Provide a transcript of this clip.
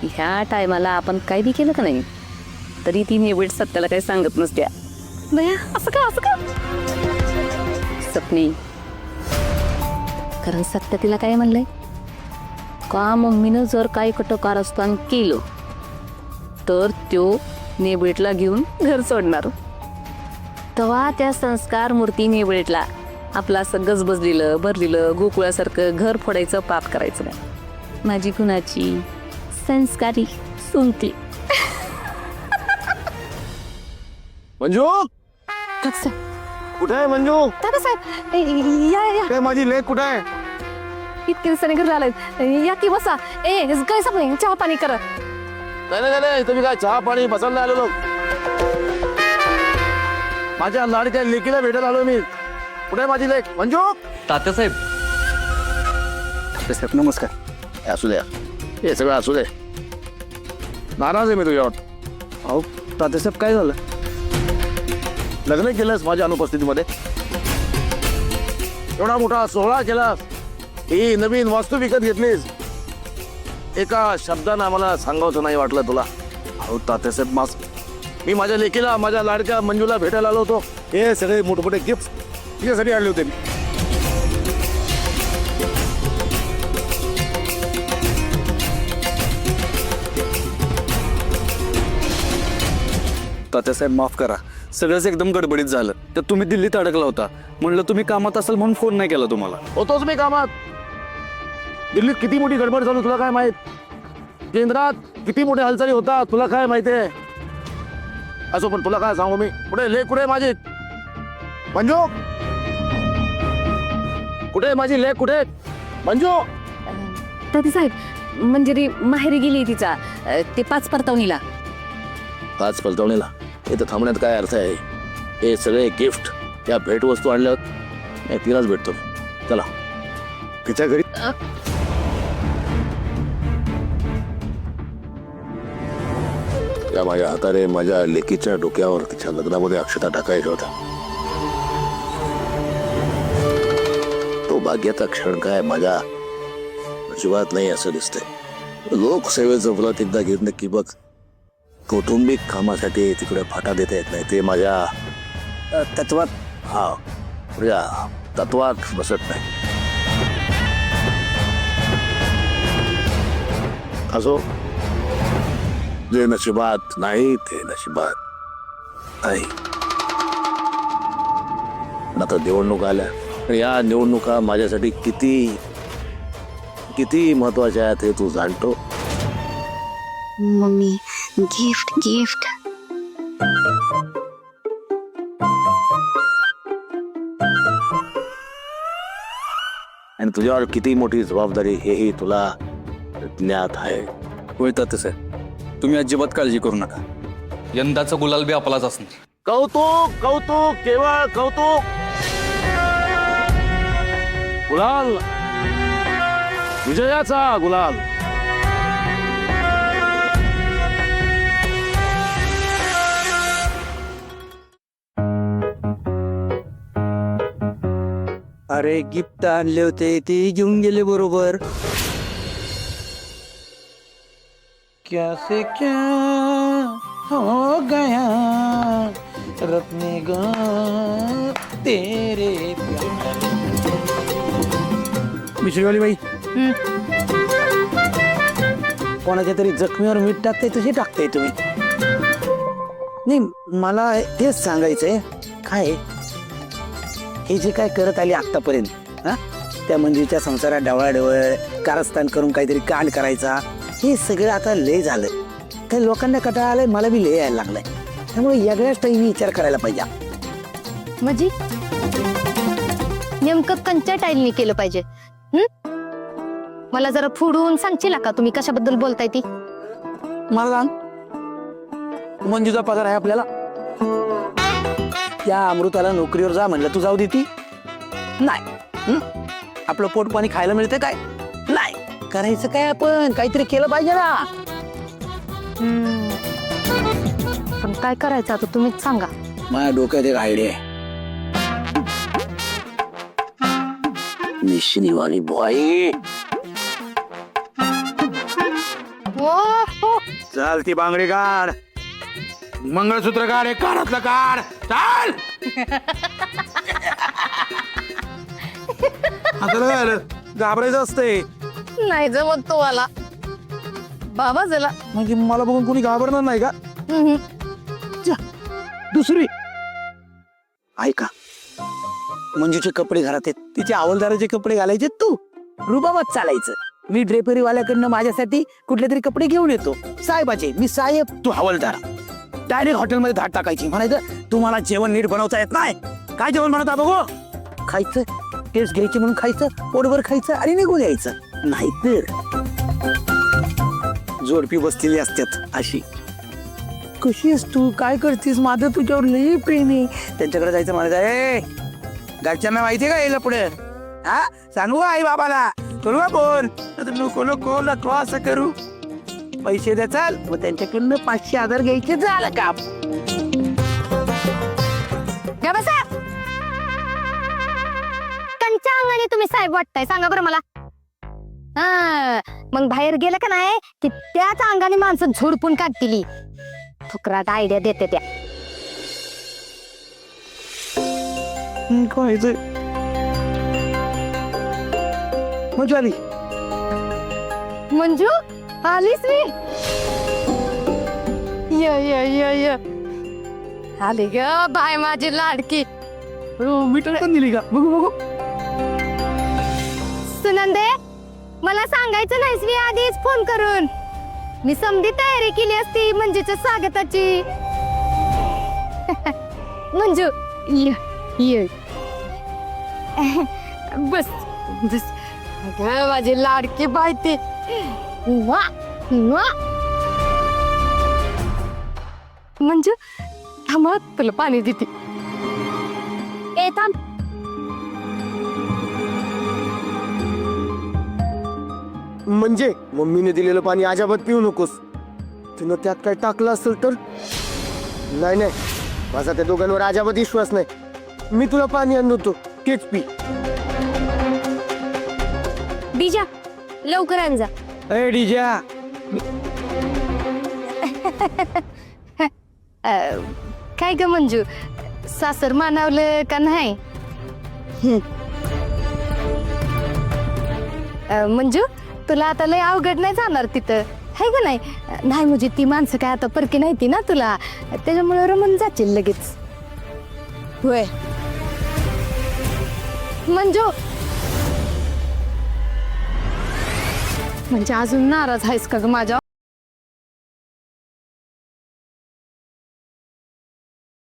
ह्या टायमाला आपण काय बी केलं का नाही तरी ती नेवड सत्याला काही सांगत नसत्या. बया असं का सपनी, कारण सत्य तिला काय म्हणलंय का मम्मीनं जर काय कारस्थान केलं तर त्यो नेबळेटला घेऊन घर सोडणार. तेव्हा त्या संस्कार मूर्ती नेबळेटला आपलं असं गजबजलेलं भरलेलं गोकुळासारखं घर फोडायचं पाप करायचं नाही. माझी कुणाची संस्कारी सुनती. मंजू कुठे आहे मंजू? या काय माझी लेक कुठे आहे? इतके दिवसांनी घर आलाय, या की बसा. काय सपनी चहा पाणी करा. नाही तुम्ही काय चहा पाणी बसायला आलेलो. माझ्या लाडक्या लेकीला भेटायला आलो मी. कुठे माझी लेक मंजू? तात्यासाहेब नमस्कार. असू द्या, हे सगळं असू दे. नाराज आहे मी तुझ्यावर. अहो तात्यासाहेब काय झालं? लग्न केलंस माझ्या अनुपस्थितीमध्ये, एवढा मोठा सोहळा केलास, ही नवीन वास्तू विकत घेतलीस, एका शब्दानं आम्हाला सांगावचं नाही वाटलं तुला? अहो तात्यासाहेब मी माझ्या लेकीला माझ्या लाडक्या मंजूला भेटायला आलो होतो. हे सगळे मोठमोठे गिफ्ट तिच्यासाठी आणले होते मी. तात्यासाहेब माफ करा, सगळंच एकदम गडबडीत झालं. तर तुम्ही दिल्लीत अडकला होता, म्हणलं तुम्ही कामात असाल म्हणून फोन नाही केला तुम्हाला. होतोच मी कामात. दिल्लीत किती मोठी गडबड झाली तुला काय माहित? केंद्रात किती मोठ्या हालचाली होता तुला काय माहितीये? असो, पण तुला काय सांगू मी, कुठे लेक कुठे माझी मंजू? कुठे माझी लेक कुठे मंजू? तात्यासाहेब मंजिरी माहेरी गेली तिचा ते 5 परतावणीला. 5 पलटवणीला? इथं थांबण्यात काय अर्थ आहे? हे सगळे गिफ्ट या भेटवस्तू आणल्यात, मी तिलाच भेटतो. चला तिच्या घरी. या माझ्या हाताने माझ्या लेकीच्या डोक्यावर तिच्या लग्नामध्ये अक्षता टाकायच्या होत्या. तो भाग्याचा क्षण काय माझ्या अजिबात नाही असं दिसतंय. लोकसेवेचं व्रत एकदा घेतलं की बघ, कौटुंबिक कामासाठी तिकडे फाटा देता येत नाही. ते माझ्या तत्वात माझ्या तत्वात बसत नाही. असो, जे नशिबात नाही ते नशिबात नाही. आता निवडणूक आल्या, या निवडणुका माझ्यासाठी किती किती महत्वाच्या आहेत हे तू जाणतो. मम्मी गिफ्ट आणि तुझ्यावर किती मोठी जबाबदारी हेही तुला ज्ञात आहे. होय तात्यासाहेब, तुम्ही अजिबात काळजी करू नका. यंदाचा गुलाल बी आपलाच असणार. कौतुक कौतुक केवळ कौतुक. गुलाल, विजयाचा गुलाल. अरे गिफ्ट आणले होते ते घेऊन गेले बरोबर. कैसे क्या हो गया रत्ने ग तेरे प्यार. मिश्रीवाली बाई, कोणाच्या तरी जखमीवर मीठ टाकते तशी टाकते तुम्ही. नाही, मला तेच सांगायचंय, काय हे जे काय करत आली आतापर्यंत, त्या मंदिरच्या संसारात डवळाडवळ कारस्थान करून काहीतरी कांड करायचा, हे सगळं आता लय झालं. काही लोकांना कंटाळा आलाय, मला बी लय यायला लागलाय. त्यामुळे वेगळ्याच टाईमी विचार करायला पाहिजे. म्हणजे नेमकं कंच्या टाईलनी केलं पाहिजे? मला जरा फोडून सांगशील का तुम्ही कशाबद्दल बोलताय ती? मला सांग, मंजूचा पगार आहे आपल्याला. त्या अमृताला नोकरीवर जा म्हणलं, तू जाऊ देती नाही. आपलं पोट पाणी खायला मिळतं काय? नाही. करायचं काय, आपण काहीतरी केलं पाहिजे ना. पण काय करायचं आता तुम्हीच सांगा. माझ्या डोक्यात एक आयडिया आहे. मिशनीवाली बॉई. हो चाल ती बांगडी काढ, मंगळसूत्र काढ, एक कानातलं काढ, चाल. आता घाबरायचं असतंय नाही जमत तो मला बाबा चला. म्हणजे मला बघून कोणी घाबरणार नाही का? जा, दुसरी ऐका, मंजूचे कपडे घरात आहेत, तिचे हवालदाराचे कपडे घालायचे तू रुबाबात चालायचं. मी ड्रेपरी वाल्याकडनं माझ्यासाठी कुठले तरी कपडे घेऊन येतो. साहेबाचे मी साहेब, तू हवालदार. डायरेक्ट हॉटेलमध्ये धाड टाकायची, म्हणायचं तुम्हाला जेवण नीट बनवता येत नाही. काय जेवण बनवता बघू, खायचं, टेस्ट घ्यायची म्हणून खायचं, पोटभर खायचं आणि निघून यायचं. नाहीतर जोडपी बसलेली असतात अशी. कशी आहेस तू, काय करतीस, माझं तुझ्यावर लई प्रेम आहे. त्यांच्याकडे जायचं म्हणायचं, ए घरच्यांना माहितीये का यायला पुढे, हा सांगू आई बाबाला, करू का फोन, नको नको नको असं करू, पैसे द्या चाल. मग त्यांच्याकडनं 500,000 घ्यायचे, झालं काम. गा बसा. कंच्या अंगाने तुम्ही साहेब वाटताय, सांगा बरं मला. हा मग बाहेर गेलं का नाही की त्याच अंगाने माणसं झोडपून काढतील. फुकरात आयडिया देते त्या. काय मजा आली. मंजू आलीस मी. य आली ग बाय माझी लाडकी. मीटर पण दिली का, बघू बघू. सुनंदे मला सांगायचं नाहीस मी आधीच फोन करून. मी समधी तयारी केली असती मंजूच्या स्वागताची. मंजू ये ये बस बस. अगं माझी लाडकी बायती. वा वा. मंजू थांबा तुला पाणी देते. ए थांब. म्हणजे मम्मीने दिलेलं पाणी अजाबात पिऊ नकोस. तिनं त्यात काय टाकलं असेल तर. नाही नाही, माझा त्या दोघांवर अजाबात विश्वास नाही. मी तुला पाणी आणून देतो, तेच पी. बीजा लवकर आण जा. ए डीजा, काय ग मंजू, सासर मानवलं का नाही? मंजू तुला आता लय अवघड नाही जाणार तिथं, है का नाही? नाही म्हणजे ती माणसं काय आता परकी नाही ती ना तुला, त्याच्यामुळे रमून जाशील लगेच. होय मंजू. म्हणजे अजून नाराज आहेस का ग माझ्या?